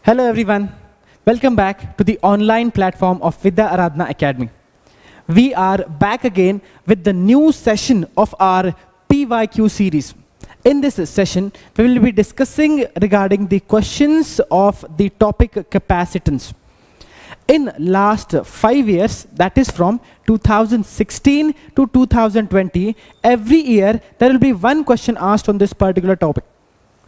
Hello everyone, welcome back to the online platform of Vidya Aradhana Academy. We are back again with the new session of our PYQ series. In this session, we will be discussing regarding the questions of the topic capacitance. In last 5 years, that is from 2016 to 2020, every year there will be one question asked on this particular topic.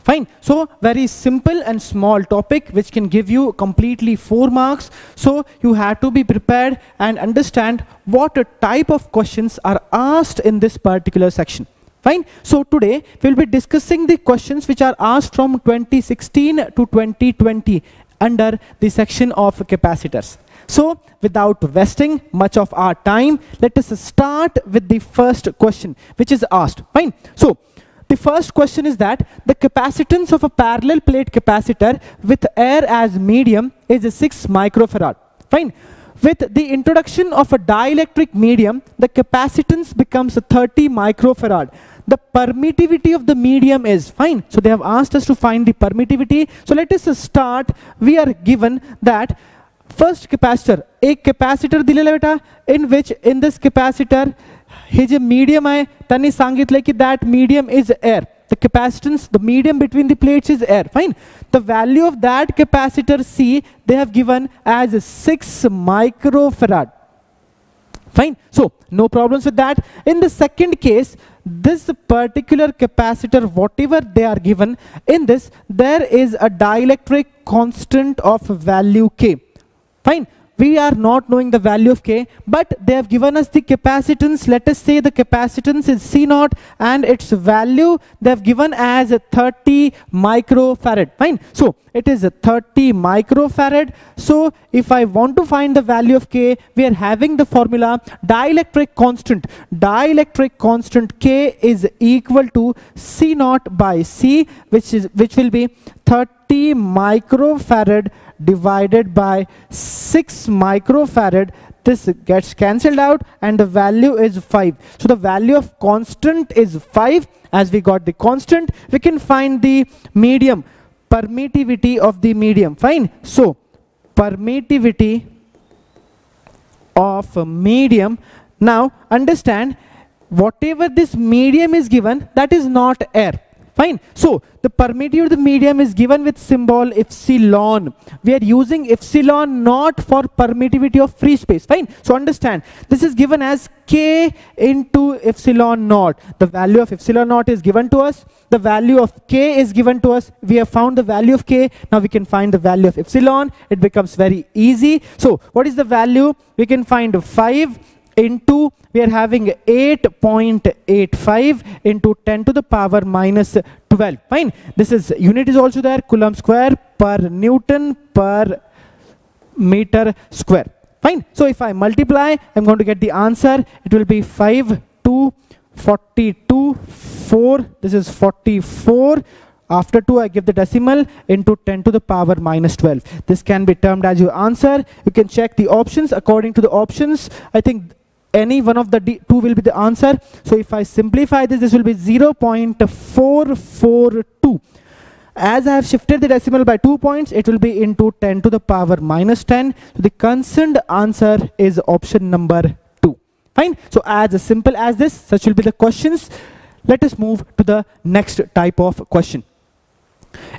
Fine. So very simple and small topic which can give you completely 4 marks. So you have to be prepared and understand what type of questions are asked in this particular section. Fine. So today we will be discussing the questions which are asked from 2016 to 2020 under the section of capacitors. So without wasting much of our time, let us start with the first question which is asked. Fine. So the first question is that the capacitance of a parallel plate capacitor with air as medium is 6 microfarad. Fine. With the introduction of a dielectric medium, the capacitance becomes 30 microfarad. The permittivity of the medium is fine. So they have asked us to find the permittivity. So let us start. We are given that first capacitor, a capacitor दिलेला बेटा, in which in this capacitor his medium आहे त्यांनी सांगितले की that medium is air. The capacitance, the medium between the plates is air. Fine. The value of that capacitor C they have given as 6 microfarad. Fine. So no problems with that. In the second case, this particular capacitor, whatever they are given, in this there is a dielectric constant of value K. Fine. We are not knowing the value of K, but they have given us the capacitance. Let us say the capacitance is C0 and its value they have given as 30 microfarad. Fine. So it is 30 microfarad. So if I want to find the value of K, we are having the formula dielectric constant. Dielectric constant K is equal to C0 by C, which will be 30 microfarad divided by 6 microfarad. This gets cancelled out and the value is 5. So the value of constant is 5. As we got the constant, we can find the medium, permittivity of the medium. Fine. So permittivity of a medium. Now understand, whatever this medium is given, that is not air. Fine. So the permittivity of the medium is given with symbol epsilon. We are using epsilon not for permittivity of free space. Fine. So understand, this is given as K into epsilon naught. The value of epsilon naught is given to us. The value of K is given to us. We have found the value of K. Now we can find the value of epsilon. It becomes very easy. So what is the value? We can find 5 into, we are having 8.85 into 10 to the power minus 12. Fine. This is unit is also there, Coulomb square per Newton per meter square. Fine. So if I multiply, I'm going to get the answer. It will be 5 to 42, 4. This is 44. After 2, I give the decimal into 10 to the power minus 12. This can be termed as your answer. You can check the options. According to the options, I think any one of the two will be the answer. So if I simplify this, this will be 0.442. As I have shifted the decimal by 2 points, it will be into 10 to the power minus 10. So the concerned answer is option number 2. Fine. So as simple as this, such will be the questions. Let us move to the next type of question.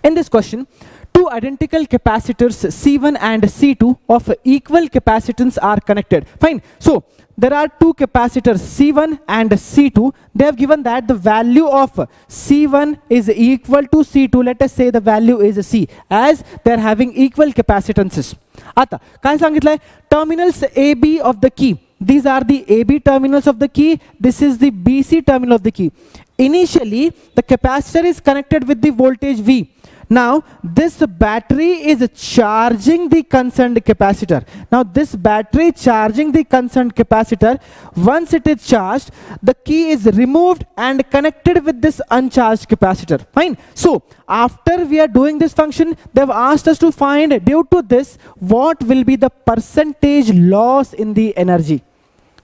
In this question, two identical capacitors C1 and C2 of equal capacitance are connected. Fine. So there are two capacitors C1 and C2. They have given that the value of C1 is equal to C2. Let us say the value is C, as they are having equal capacitances. आता काय सांगितलंय? Terminals AB of the key. These are the AB terminals of the key. This is the BC terminal of the key. Initially, the capacitor is connected with the voltage V. Now, this battery is charging the concerned capacitor. Now, this battery charging the concerned capacitor, once it is charged, the key is removed and connected with this uncharged capacitor. Fine. So, after we are doing this function, they have asked us to find, due to this, what will be the percentage loss in the energy.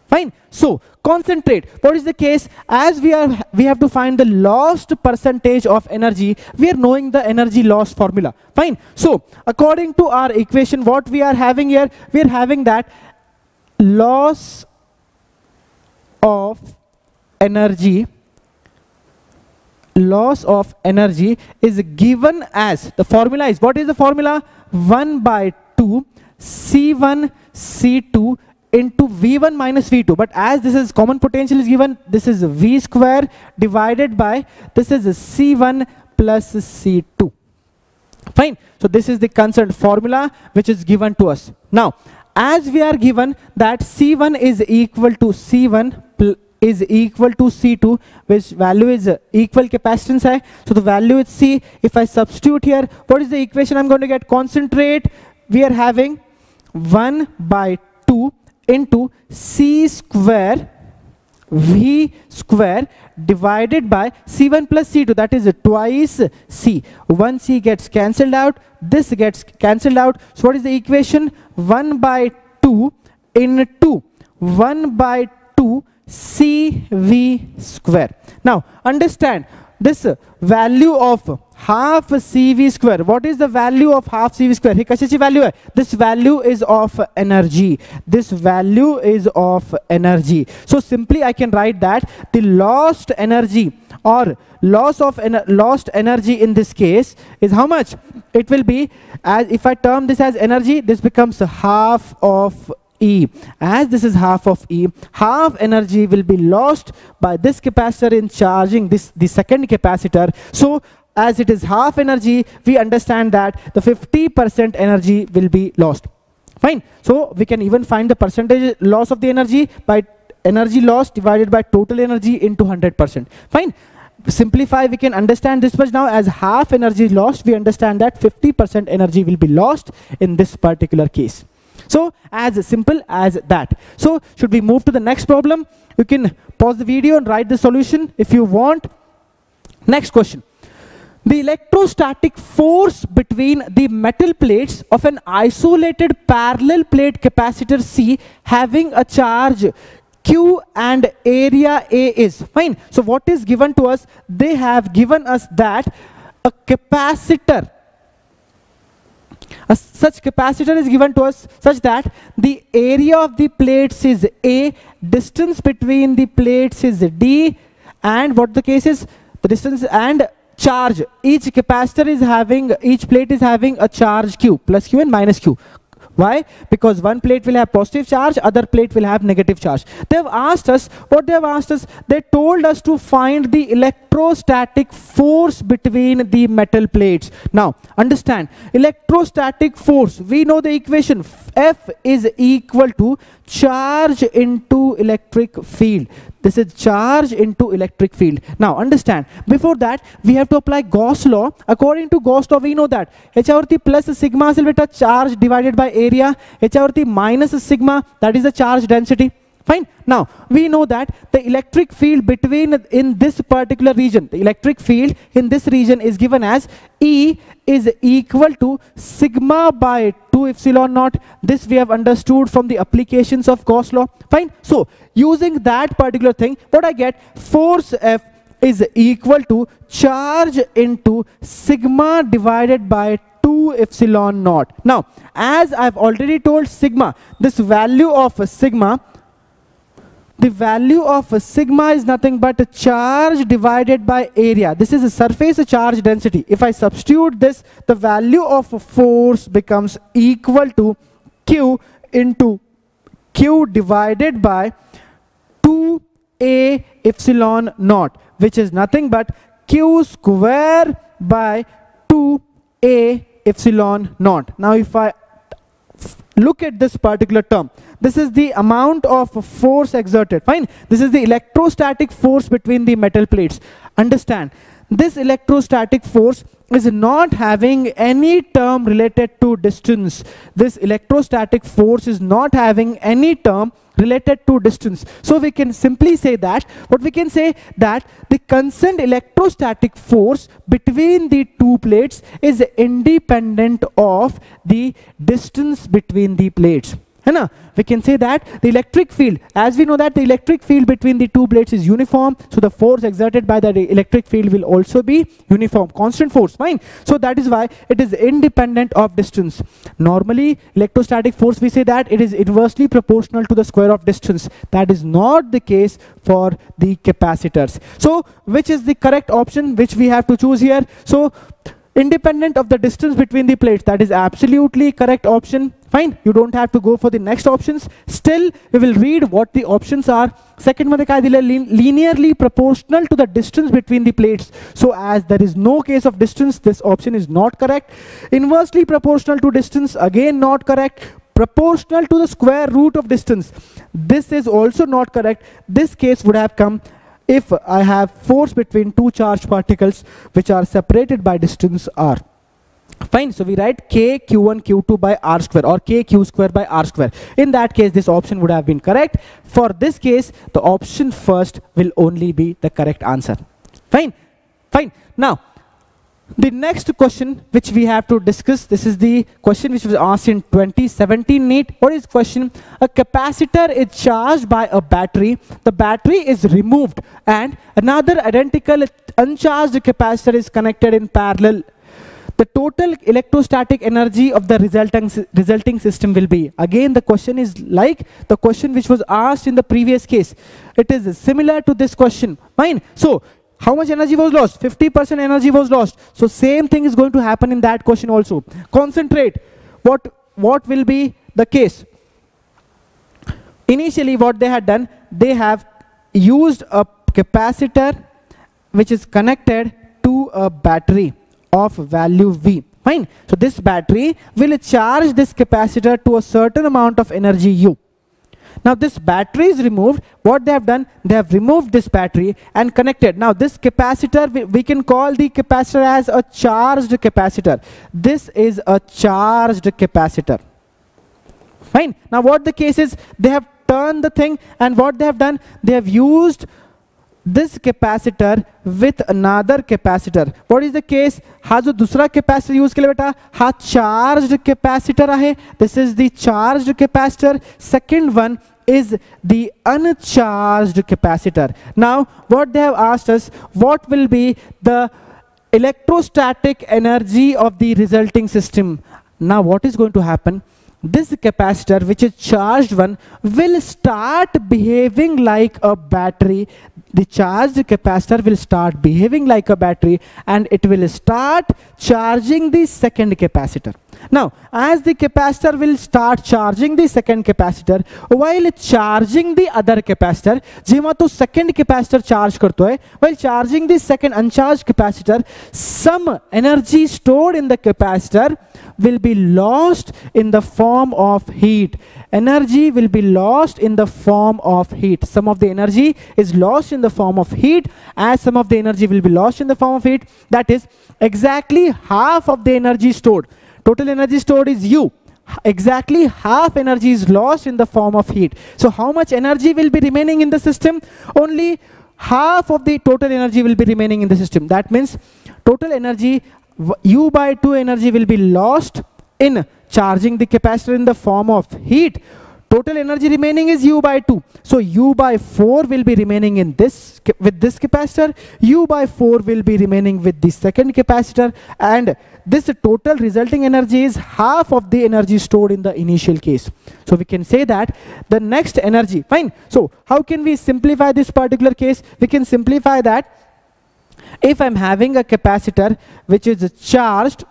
Fine. So concentrate. What is the case? As we have to find the lost percentage of energy. We are knowing the energy loss formula. Fine. So according to our equation, what we are having here, we are having that loss of energy. Loss of energy is given as, the formula is, what is the formula? 1 by 2 C1 C2 into V1 minus V2. But as this is common potential is given, this is V square divided by, this is C1 plus C2. Fine. So this is the concerned formula which is given to us. Now, as we are given that C1 is equal to C1 is equal to C2, which value is equal capacitance hai. So the value is C. If I substitute here, what is the equation I'm going to get? Concentrate, we are having 1 by 2 into C square V square divided by C1 plus C2, that is twice C. One C gets cancelled out, this gets cancelled out. So what is the equation? 1 by 2 into 1 by 2 CV square. Now understand this value of half CV square. What is the value of half CV square? He कशाची value है? This value is of energy. This value is of energy. So simply I can write that the lost energy or loss of lost energy in this case is how much? It will be, as if I term this as energy, this becomes half of E. As this is half of E, half energy will be lost by this capacitor in charging the second capacitor. So as it is half energy, we understand that the 50% energy will be lost. Fine. So we can even find the percentage loss of the energy by energy loss divided by total energy into 100%. Fine. Simplify, we can understand this much now. As half energy lost, we understand that 50% energy will be lost in this particular case. So as simple as that. So should we move to the next problem? You can pause the video and write the solution if you want. Next question. The electrostatic force between the metal plates of an isolated parallel plate capacitor C having a charge Q and area A is. Fine. So what is given to us? They have given us that a capacitor, such capacitor is given to us such that the area of the plates is A, distance between the plates is D, and what the case is, the distance and charge. Each capacitor is having, each plate is having a charge Q, plus Q and minus Q. Why? Because one plate will have positive charge, other plate will have negative charge. They have asked us, what they have asked us, they told us to find the electrostatic force between the metal plates. Now, understand, electrostatic force, we know the equation, F is equal to charge into electric field. This is charge into electric field. Now understand, before that we have to apply Gauss law. According to Gauss law, we know that H over T plus sigma is beta charge divided by area. H over T minus sigma, that is the charge density. Fine. Now we know that the electric field between, in this particular region, the electric field in this region is given as E is equal to sigma by 2 epsilon naught. This we have understood from the applications of Gauss law. Fine. So using that particular thing, what I get, force F is equal to charge into sigma divided by 2 epsilon naught. Now as I've already told sigma, this value of sigma, the value of sigma is nothing but a charge divided by area. This is a surface charge density. If I substitute this, the value of force becomes equal to Q into Q divided by 2A epsilon naught, which is nothing but Q square by 2A epsilon naught. Now if I look at this particular term, this is the amount of force exerted. Fine. This is the electrostatic force between the metal plates. Understand, this electrostatic force is not having any term related to distance. This electrostatic force is not having any term related to distance. So we can simply say that, what we can say, that the concerned electrostatic force between the two plates is independent of the distance between the plates. है ना? we can say that the electric field, as we know that the electric field between the two plates is uniform, so the force exerted by the electric field will also be uniform, constant force, fine. So that is why it is independent of distance. Normally electrostatic force, we say that it is inversely proportional to the square of distance. That is not the case for the capacitors. So which is the correct option which we have to choose here? So independent of the distance between the plates, that is absolutely correct option, fine. You don't have to go for the next options. Still we will read what the options are. Second one linearly proportional to the distance between the plates. So as there is no case of distance, this option is not correct. Inversely proportional to distance, again not correct. Proportional to the square root of distance, this is also not correct. This case would have come if I have force between two charged particles which are separated by distance r. Fine, so we write k q1 q2 by r square or k q square by r square. In that case, this option would have been correct. For this case, the option first will only be the correct answer. Fine, fine. Now, the next question which we have to discuss, this is the question which was asked in 2017 NEET. What is question? A capacitor is charged by a battery. The battery is removed and another identical uncharged capacitor is connected in parallel. The total electrostatic energy of the resulting system will be. Again, the question is like the question which was asked in the previous case. It is similar to this question. Fine. So how much energy was lost? 50% energy was lost. So same thing is going to happen in that question also. Concentrate. What will be the case? Initially what they had done, they have used a capacitor which is connected to a battery of value V. Fine. So this battery will charge this capacitor to a certain amount of energy U. Now this battery is removed. What they have done, they have removed this battery and connected. Now this capacitor, we can call the capacitor as a charged capacitor. This is a charged capacitor. Fine. Now what the case is, they have turned the thing and what they have done, they have used this capacitor with another capacitor. What is the case? हा जो दूसरा capacitor use केले बेटा, हा charged capacitor आहे. This is the charged capacitor. Second one is the uncharged capacitor. Now what they have asked us, what will be the electrostatic energy of the resulting system? Now what is going to happen? This capacitor, which is charged one, will start behaving like a battery. The charged capacitor will start behaving like a battery and it will start charging the second capacitor. Now, as the capacitor will start charging the second capacitor, while charging the other capacitor, जेव्हा तो second capacitor charge करतो है, while charging the second uncharged capacitor, some energy stored in the capacitor will be lost in the form of heat. Energy will be lost in the form of heat. Some of the energy is lost in the form of heat, as some of the energy will be lost in the form of heat. That is exactly half of the energy stored. Total energy stored is U. Exactly half energy is lost in the form of heat. So how much energy will be remaining in the system? Only half of the total energy will be remaining in the system. That means total energy, U by 2 energy will be lost in charging the capacitor in the form of heat. Total energy remaining is U by 2. So U by 4 will be remaining in this with this capacitor. U by 4 will be remaining with the second capacitor, and this total resulting energy is half of the energy stored in the initial case. So we can say that the next energy, fine. So how can we simplify this particular case? We can simplify that if I'm having a capacitor which is charged,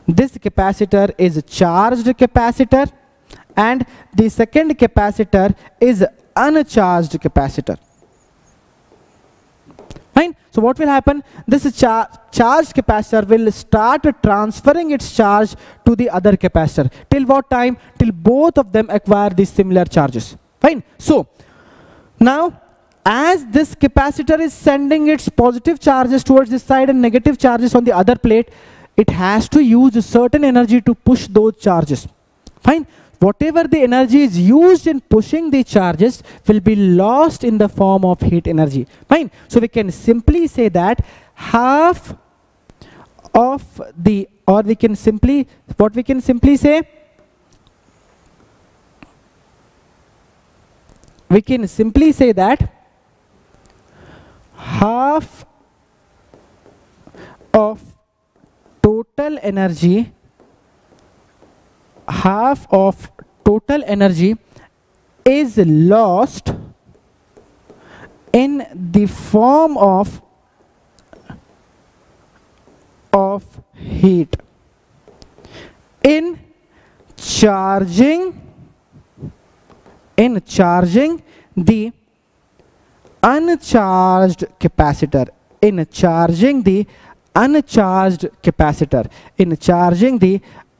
this capacitor is a charged capacitor, and the second capacitor is uncharged capacitor. Fine. So what will happen? This charged capacitor will start transferring its charge to the other capacitor. Till what time? Till both of them acquire these similar charges. Fine. So now, as this capacitor is sending its positive charges towards this side and negative charges on the other plate, it has to use a certain energy to push those charges. Fine. Whatever the energy is used in pushing the charges will be lost in the form of heat energy. Fine. So we can simply say that half of the, or we can simply, what we can simply say, we can simply say that half of total energy, is lost in the form of heat. In charging the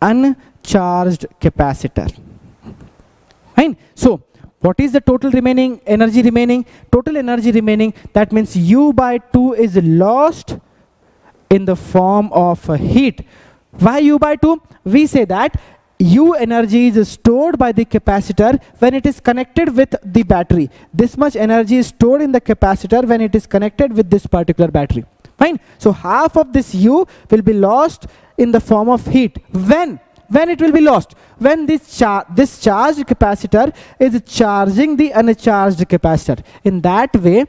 uncharged capacitor. Fine. So what is the total energy remaining? That means U by 2 is lost in the form of heat. Why U by 2? We say that U energy is stored by the capacitor when it is connected with the battery. This much energy is stored in the capacitor when it is connected with this particular battery. Fine. So half of this U will be lost in the form of heat. When it will be lost? When this charged capacitor is charging the uncharged capacitor. In that way,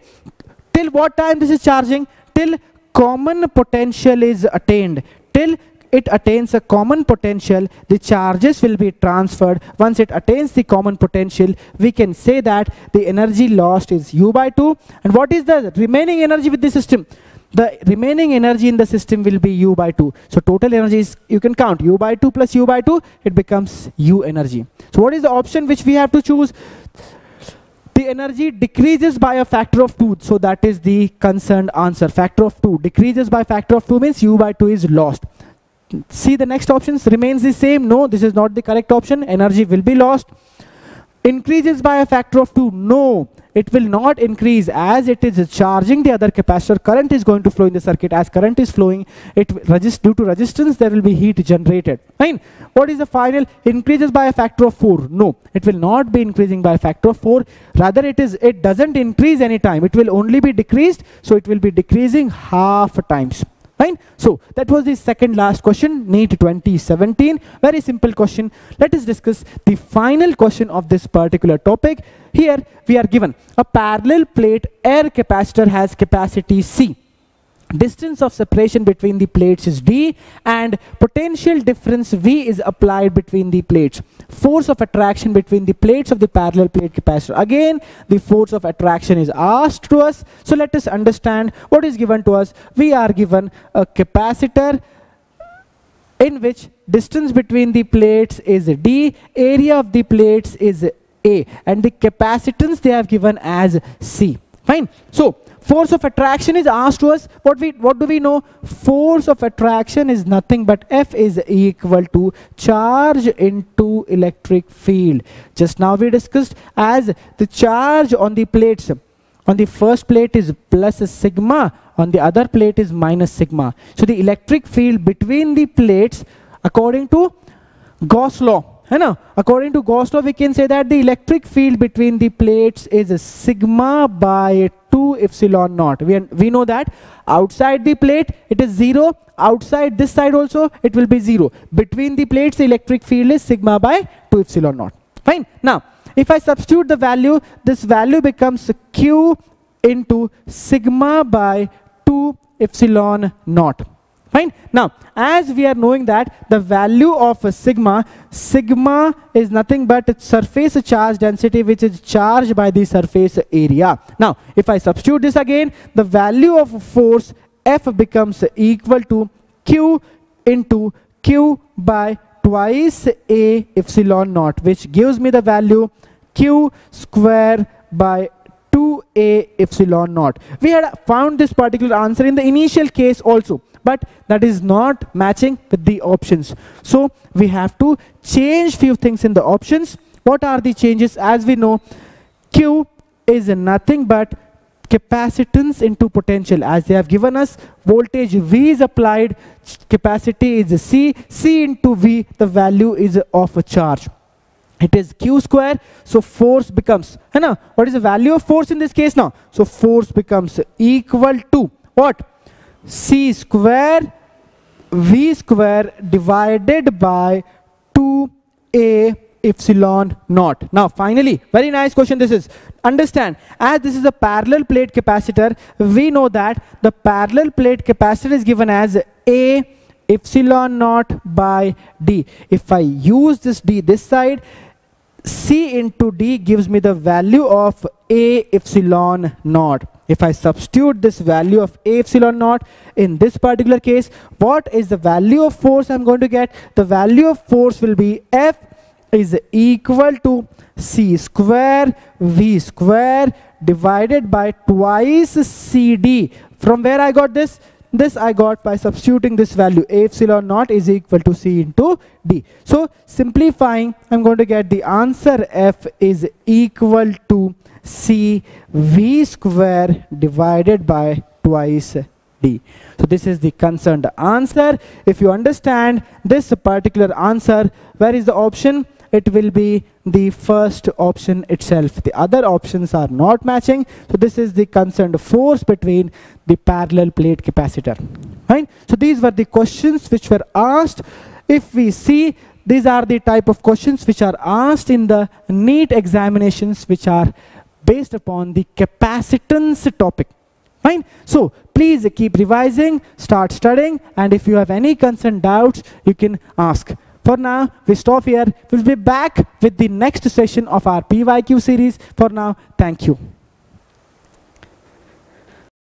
till what time this is charging? Till common potential is attained. Till it attains a common potential, the charges will be transferred. Once it attains the common potential, we can say that the energy lost is U by 2. And what is the remaining energy with the system? The remaining energy in the system will be U by 2. So total energy is, you can count, U by 2 plus U by 2, it becomes U energy. So what is the option which we have to choose? The energy decreases by a factor of 2. So that is the concerned answer. Factor of 2. Decreases by factor of 2 means U by 2 is lost. See the next options remains the same. No, this is not the correct option. Energy will be lost. Increases by a factor of 2. No, it will not increase as it is charging the other capacitor. Current is going to flow in the circuit. As current is flowing, due to resistance there will be heat generated. Fine. What is the final? Increases by a factor of 4. No, it will not be increasing by a factor of 4. Rather it doesn't increase any time. It will only be decreased. So it will be decreasing half times. Fine. So that was the second last question, NEET 2017. Very simple question. Let us discuss the final question of this particular topic. Here we are given a parallel plate air capacitor has capacity C. Distance of separation between the plates is D and potential difference V is applied between the plates. Force of attraction between the plates of the parallel plate capacitor. Again, the force of attraction is asked to us. So let us understand what is given to us. We are given a capacitor in which distance between the plates is D, area of the plates is A, and the capacitance they have given as C. Fine. So force of attraction is asked to us. What do we know? Force of attraction is nothing but F is equal to charge into electric field. Just now we discussed as the charge on the plates. On the first plate is plus sigma, on the other plate is minus sigma. So the electric field between the plates according to Gauss law. According to Gauss law, we can say that the electric field between the plates is sigma by 2 epsilon naught. We know that outside the plate it is 0, outside this side also it will be 0. Between the plates the electric field is sigma by 2 epsilon naught. Fine. Now if I substitute the value, this value becomes Q into sigma by 2 epsilon naught. Fine. Now, as we are knowing that the value of sigma is nothing but its surface charge density, which is charged by the surface area. Now, if I substitute this again, the value of force F becomes equal to Q into Q by twice A epsilon naught, which gives me the value Q square by 2A epsilon naught. We had found this particular answer in the initial case also, but that is not matching with the options. So we have to change few things in the options. What are the changes? As we know, Q is nothing but capacitance into potential. As they have given us, voltage V is applied, capacity is C into V, the value is of a charge. It is Q square, so force becomes, what is the value of force in this case now? So force becomes equal to what? C square V square divided by 2A epsilon naught. Now finally, very nice question this is. Understand, as this is a parallel plate capacitor, we know that the parallel plate capacitor is given as A epsilon naught by D. If I use this D this side, C into D gives me the value of A epsilon naught. If I substitute this value of A epsilon naught in this particular case, what is the value of force I'm going to get? The value of force will be F is equal to C square V square divided by twice CD. From where I got this? This I got by substituting this value. A epsilon naught is equal to C into D. So simplifying, I'm going to get the answer F is equal to C V square divided by twice D. So this is the concerned answer. If you understand this particular answer, where is the option? It will be the first option itself. The other options are not matching. So this is the concerned force between the parallel plate capacitor. Right? So these were the questions which were asked. If we see, these are the type of questions which are asked in the NEET examinations, which are based upon the capacitance topic. Fine. So please keep revising, start studying, and if you have any concerned doubts, you can ask. For now, we stop here. We'll be back with the next session of our PYQ series. For now, thank you.